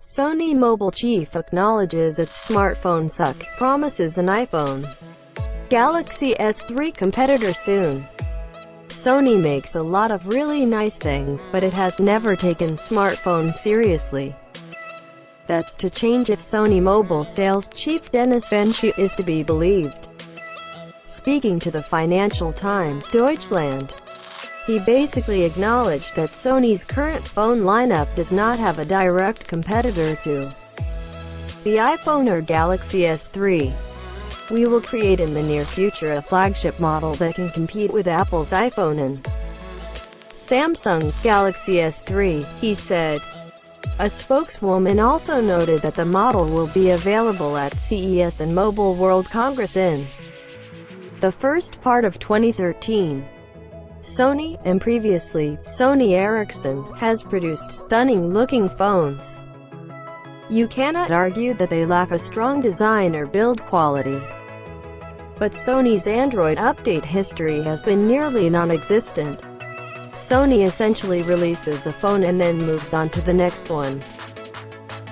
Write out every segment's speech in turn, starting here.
Sony Mobile chief acknowledges its smartphone suck, promises an iPhone Galaxy S3 competitor soon. Sony makes a lot of really nice things, but it has never taken smartphones seriously. That's to change if Sony Mobile sales chief Schie is to be believed. Speaking to the Financial Times Deutschland, he basically acknowledged that Sony's current phone lineup does not have a direct competitor to the iPhone or Galaxy S3. We will create in the near future a flagship model that can compete with Apple's iPhone and Samsung's Galaxy S3, he said. A spokeswoman also noted that the model will be available at CES and Mobile World Congress in the first part of 2013. Sony, and previously, Sony Ericsson, has produced stunning-looking phones. You cannot argue that they lack a strong design or build quality. But Sony's Android update history has been nearly non-existent. Sony essentially releases a phone and then moves on to the next one,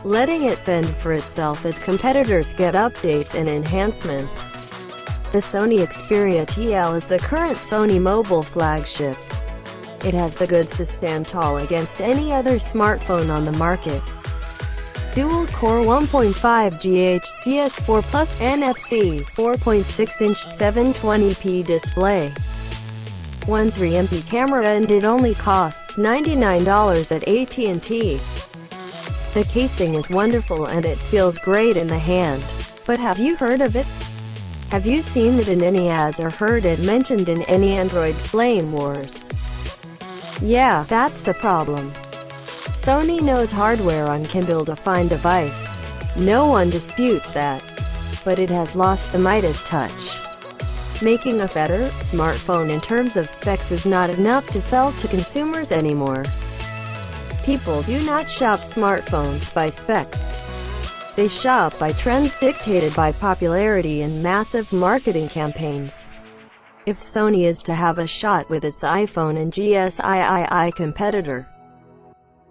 letting it fend for itself as competitors get updates and enhancements. The Sony Xperia TL is the current Sony Mobile flagship. It has the goods to stand tall against any other smartphone on the market. Dual-core 1.5 GHz CS4 Plus NFC 4.6-inch 720p display, 13MP camera, and it only costs $99 at AT&T. The casing is wonderful and it feels great in the hand. But have you heard of it? Have you seen it in any ads or heard it mentioned in any Android flame wars? Yeah, that's the problem. Sony knows hardware on can build a fine device. No one disputes that. But it has lost the Midas touch. Making a better smartphone in terms of specs is not enough to sell to consumers anymore. People do not shop smartphones by specs. They shop by trends dictated by popularity and massive marketing campaigns. If Sony is to have a shot with its iPhone and GSII competitor,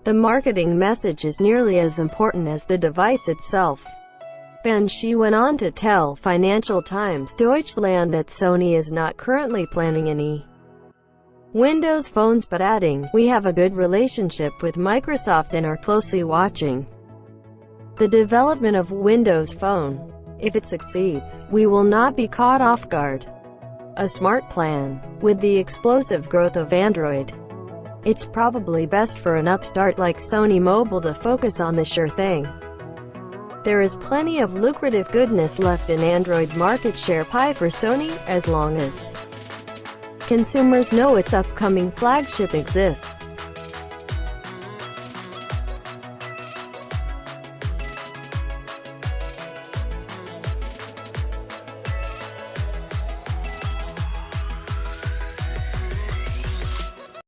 the marketing message is nearly as important as the device itself. Schie went on to tell Financial Times Deutschland that Sony is not currently planning any Windows phones, but adding, "We have a good relationship with Microsoft and are closely watching the development of Windows Phone. If it succeeds, we will not be caught off guard." A smart plan. With the explosive growth of Android, it's probably best for an upstart like Sony Mobile to focus on the sure thing. There is plenty of lucrative goodness left in Android market share pie for Sony, as long as consumers know its upcoming flagship exists.